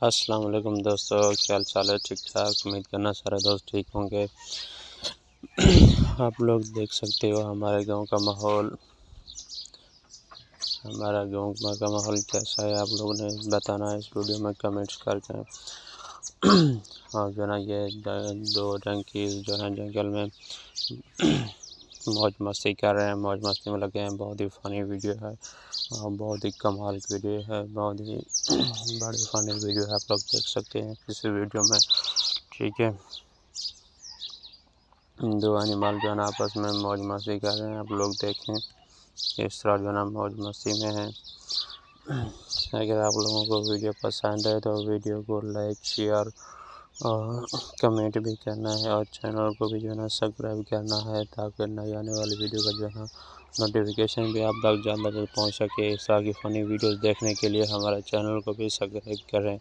अस्सलाम वालेकुम दोस्तों, क्या हाल चाल है? ठीक ठाक, उम्मीद करना सारे दोस्त ठीक होंगे। आप लोग देख सकते हो हमारे गांव का माहौल कैसा है, आप लोगों ने बताना है इस वीडियो में कमेंट्स करके। और जो ना ये दो जंकीज़ जो है जंगल में मौज मस्ती कर रहे हैं, मौज मस्ती में लगे हैं। बहुत ही फ़नी वीडियो है और बहुत ही कमाल की वीडियो है, बहुत ही बड़ी फ़नी वीडियो है, आप लोग देख सकते हैं इस वीडियो में। ठीक है, दो एनिमल जो है ना आपस में मौज मस्ती कर रहे हैं, आप लोग देखें इस तरह जो है ना मौज मस्ती में है। अगर आप लोगों को वीडियो पसंद है तो वीडियो को लाइक शेयर और कमेंट भी करना है, और चैनल को भी जो है ना सब्सक्राइब करना है, ताकि नई आने वाली वीडियो का जो है ना नोटिफिकेशन भी आप तक ज़्यादा तक पहुँच सके। इस तरह की फ़नी वीडियोज़ देखने के लिए हमारे चैनल को भी सब्सक्राइब करें।